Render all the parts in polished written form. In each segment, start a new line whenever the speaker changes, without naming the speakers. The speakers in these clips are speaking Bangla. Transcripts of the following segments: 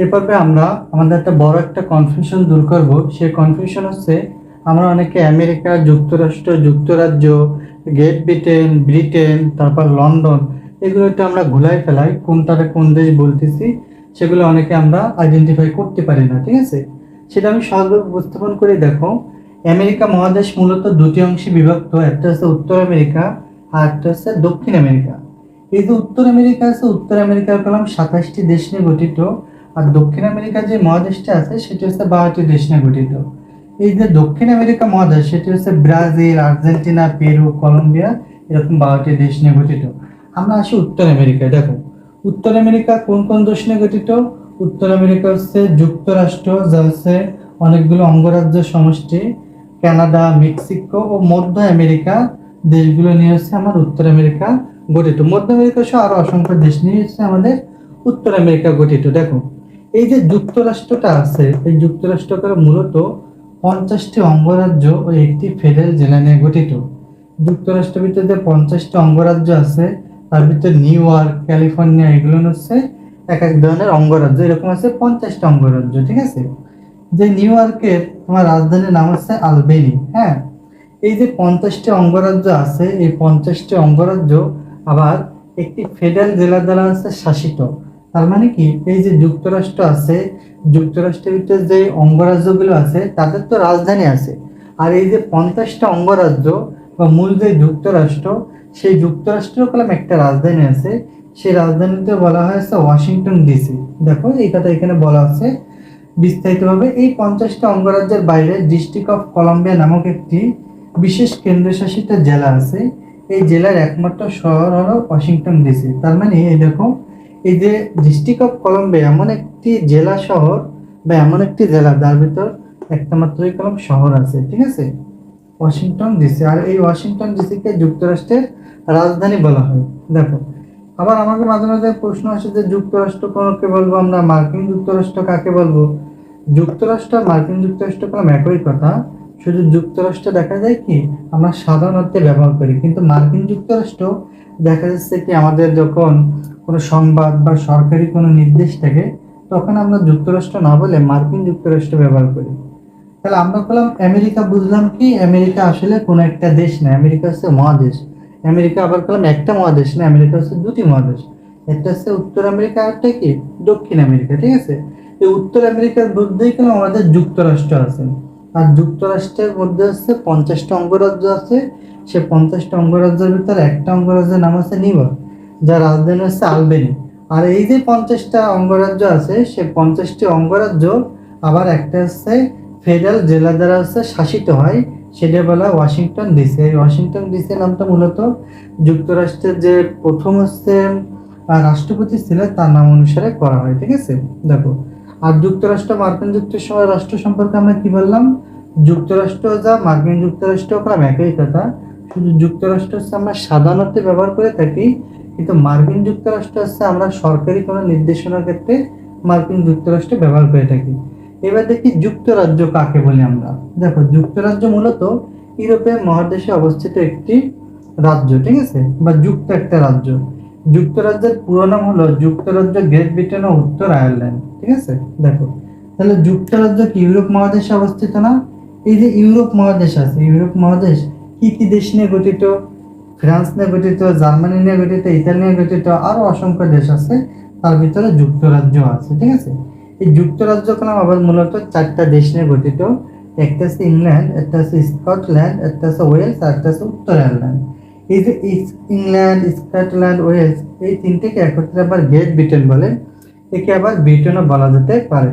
এ পর্বে আমরা আমাদের একটা বড় একটা কনফিউশন দূর করব। সেই কনফিউশন হচ্ছে আমরা অনেকে আমেরিকা, যুক্তরাষ্ট্র, যুক্তরাজ্য, গ্রেট ব্রিটেন, ব্রিটেন, তারপর লন্ডন, এগুলো একটু আমরা ঘুলাই ফেলাই, কোনটারে কোন দেশ বলতেছি সেগুলো অনেকে আমরা আইডেন্টিফাই করতে পারি না। ঠিক আছে, সেটা আমি সহজভাবে উপস্থাপন করে দেখো। আমেরিকা মহাদেশ মূলত দুটি অংশে বিভক্ত, একটা হচ্ছে উত্তর আমেরিকা আর একটা হচ্ছে দক্ষিণ আমেরিকা। এই যে উত্তর আমেরিকা আছে, উত্তর আমেরিকার কলাম 27টি দেশ নিয়ে গঠিত, আর দক্ষিণ আমেরিকার যে মহাদেশটা আছে সেটি হচ্ছে 12টি দেশ নিয়ে গঠিত। এই যে দক্ষিণ আমেরিকা মহাদেশ সেটি হচ্ছে ব্রাজিল, আর্জেন্টিনা, পেরু, কলম্বিয়া, এরকম 12টি দেশ নিয়ে গঠিত। আমরা আসি উত্তর আমেরিকায়। দেখো উত্তর আমেরিকা কোন কোন দেশ নিয়ে গঠিত। উত্তর আমেরিকা হচ্ছে যুক্তরাষ্ট্র, যা হচ্ছে অনেকগুলো অঙ্গরাজ্যের সমষ্টি, কানাডা, মেক্সিকো ও মধ্য আমেরিকা দেশগুলো নিয়ে হচ্ছে আমার উত্তর আমেরিকা গঠিত। মধ্য আমেরিকা সহ আরো অসংখ্য দেশ নিয়ে হচ্ছে আমাদের উত্তর আমেরিকা গঠিত। দেখো এই যে যুক্তরাষ্ট্রটা আছে, এই যুক্তরাষ্ট্রটা মূলত 50টি অঙ্গরাজ্য ও একটি ফেডারেল জেলা নিয়ে গঠিত। যুক্তরাষ্ট্রের ভিতরে যে 50টি অঙ্গরাজ্য আছে তার ভিতরে নিউ ইয়র্ক, ক্যালিফোর্নিয়া, এগুলো হচ্ছে এক এক ধরনের অঙ্গরাজ্য। এরকম আছে 50টা অঙ্গরাজ্য। ঠিক আছে, যে নিউ ইয়র্কের তোমার রাজধানীর নাম হচ্ছে আলবেনি। হ্যাঁ, এই যে 50টি অঙ্গরাজ্য আছে, এই 50টি অঙ্গরাজ্য আবার একটি ফেডারেল জেলা দ্বারা আছে শাসিত। তার মানে কি, এই যে যুক্তরাষ্ট্র আছে, যুক্তরাষ্ট্রের ভিতরে যে অঙ্গরাজ্যগুলো আছে তাদের তো রাজধানী আছে, আর এই যে 50টা অঙ্গরাজ্য বা মূল যে যুক্তরাষ্ট্র, সেই যুক্তরাষ্ট্রের কলম একটা রাজধানী আছে। সেই রাজধানীতে বলা হয়েছে ওয়াশিংটন ডিসি। দেখো এই কথা এখানে বলা আছে বিস্তারিতভাবে। এই 50টা অঙ্গরাজ্যের বাইরে ডিস্ট্রিক্ট অফ কলম্বিয়া নামক একটি বিশেষ কেন্দ্রশাসিত জেলা আছে। এই জেলার একমাত্র শহর হলো ওয়াশিংটন ডিসি। তার মানে এই দেখো, এই যে ডিস্ট্রিক্ট অফ কলম্বিয়া এমন একটি জেলা শহর বা এমন একটি জেলা যার ভিতর একটা মাত্রই কলম শহর আছে। ঠিক আছে, ওয়াশিংটন ডিসি। আর এই ওয়াশিংটন ডিসিকে যুক্তরাষ্ট্রের রাজধানী বলা হয়। দেখো আবার আমাকে মাঝে মাঝে প্রশ্ন আসে যে যুক্তরাষ্ট্র কোনকে বলবো আমরা, মার্কিন যুক্তরাষ্ট্র কাকে বলবো। যুক্তরাষ্ট্র আর মার্কিন যুক্তরাষ্ট্র কলম একই কথা, শুধু যুক্তরাষ্ট্র দেখা যায় কি আমরা সাধারণ অর্থে ব্যবহার করি, কিন্তু মার্কিন যুক্তরাষ্ট্র দেখা যাচ্ছে কি আমাদের যখন কোনো সংবাদ বা সরকারি কোনো নির্দেশ থাকে তখন আমরা যুক্তরাষ্ট্র না বলে মার্কিন যুক্তরাষ্ট্র ব্যবহার করি। তাহলে আমরা বললাম আমেরিকা, বুঝলাম কি আমেরিকা আসলে কোনো একটা দেশ না, আমেরিকা হচ্ছে মহাদেশ। আমেরিকা আবার বললাম একটা মহাদেশ না, আমেরিকা হচ্ছে দুটি মহাদেশ, একটা হচ্ছে উত্তর আমেরিকা আর একটা কি দক্ষিণ আমেরিকা। ঠিক আছে, এই উত্তর আমেরিকার মধ্যেই কেন আমাদের যুক্তরাষ্ট্র আছে, আর যুক্তরাষ্ট্রের মধ্যে হচ্ছে 50টা অঙ্গরাজ্য আছে। সে 50টা অঙ্গরাজ্যের ভিতরে একটা অঙ্গরাজ্যের নাম আছে নিউ ইয়র্ক, যার রাজধানী হচ্ছে আলবেনি। আর এই যে 50টা অঙ্গরাজ্য আছে সে 50টি অঙ্গরাজ্য আবার একটা হচ্ছে ফেডারেল জেলা দ্বারা হচ্ছে শাসিত হয়, সেটা বলা ওয়াশিংটন ডিসি। এই ওয়াশিংটন ডিসি নামটা মূলত যুক্তরাষ্ট্রের যে প্রথম হচ্ছে রাষ্ট্রপতি ছিলেন তার নাম অনুসারে করা হয়। ঠিক আছে, দেখো আর যুক্তরাষ্ট্র মার্কিন যুক্তরাষ্ট্র রাষ্ট্র সম্পর্কে আমরা কি বললাম, যুক্তরাষ্ট্র যা মার্কিন যুক্তরাষ্ট্র কলাম একই কথা, শুধু যুক্তরাষ্ট্র হচ্ছে আমরা সাধারণত ব্যবহার করে থাকি, কিন্তু মার্কিন যুক্তরাষ্ট্র হচ্ছে আমরা সরকারি কোনো নির্দেশনার ক্ষেত্রে মার্কিন যুক্তরাষ্ট্র ব্যবহার করে থাকি। এবার দেখি যুক্তরাজ্য কাকে বলি আমরা। দেখো যুক্তরাজ্য মূলত ইউরোপের মহাদেশে অবস্থিত একটি রাজ্য। ঠিক আছে, বা যুক্ত একটা রাজ্য। যুক্তরাজ্যের পুরো নাম হলো যুক্তরাজ্য, গ্রেট ব্রিটেন ও উত্তর আয়ারল্যান্ড। ঠিক আছে, দেখো তাহলে যুক্তরাজ্য কি ইউরোপ মহাদেশে অবস্থিত না। এই যে ইউরোপ মহাদেশ আছে, ইউরোপ মহাদেশ কি কি দেশ নিয়ে গঠিত, ফ্রান্স নিয়ে গঠিত, জার্মানি নিয়ে গঠিত, ইতালি নিয়ে গঠিত, আরো অসংখ্য দেশ আছে, তার ভিতরে যুক্তরাজ্য আছে। ঠিক আছে, এই যুক্তরাজ্য কলাম আবার মূলত 4টা দেশ নিয়ে গঠিত, একটা হচ্ছে ইংল্যান্ড, একটা হচ্ছে স্কটল্যান্ড, একটা হচ্ছে ওয়েলস, আর একটা হচ্ছে উত্তর আয়ারল্যান্ড। এই যে ইংল্যান্ড, স্কটল্যান্ড, ওয়েলস, এই তিনটেকে একত্রে আবার গ্রেট ব্রিটেন বলে, একে আবার ব্রিটেনও বলা যেতে পারে।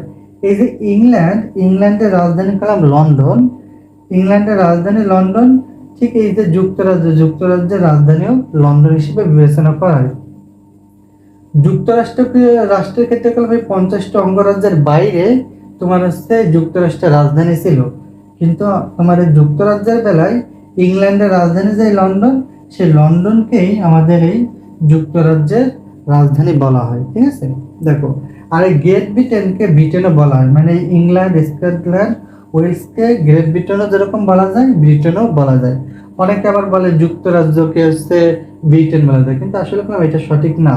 এই যে ইংল্যান্ড, ইংল্যান্ডের রাজধানী কলাম লন্ডন, ইংল্যান্ডের রাজধানী লন্ডন। ঠিক এই যে যুক্তরাজ্য, যুক্তরাজ্যের রাজধানীও লন্ডন হিসেবে বিবেচনা করা হয়। যুক্তরাষ্ট্রকে রাষ্ট্রের ক্ষেত্রে কলম এই 50টা অঙ্গরাজ্যের বাইরে তোমার হচ্ছে যুক্তরাষ্ট্রের রাজধানী ছিল, কিন্তু তোমার এই যুক্তরাজ্যের বেলায় ইংল্যান্ডের রাজধানী যে লন্ডন, সেই লন্ডনকেই আমাদের এই যুক্তরাজ্যের রাজধানী বলা হয়। ঠিক আছে, দেখো আর এই গ্রেট ব্রিটেনকে ব্রিটেনও বলা হয়, মানে ইংল্যান্ড, স্কটল্যান্ড, ওয়েলসকে গ্রেট ব্রিটেনও যেরকম বলা যায় ব্রিটেনও বলা যায়। অনেকে আবার বলে যুক্তরাজ্যকে হচ্ছে ব্রিটেন বলা যায়, কিন্তু আসলে এটা সঠিক না।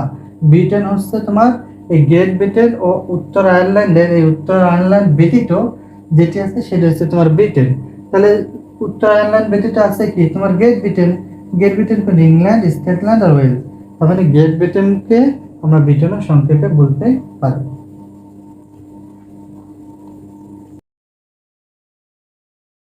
ব্রিটেন হচ্ছে তোমার এই গ্রেট ব্রিটেন ও উত্তর আয়ারল্যান্ডের এই উত্তর আয়ারল্যান্ড ব্যতীত যেটি আছে সেটা হচ্ছে তোমার ব্রিটেন। তাহলে উত্তর আয়ারল্যান্ড ব্যতীত আছে কি তোমার গ্রেট ব্রিটেন। গ্রেট ব্রিটেন কোন ইংল্যান্ড, স্কটল্যান্ড আর ওয়েলস। তার মানে গ্রেট ব্রিটেনকে আমরা ব্রিটেনও সংক্ষেপে বলতে পারি।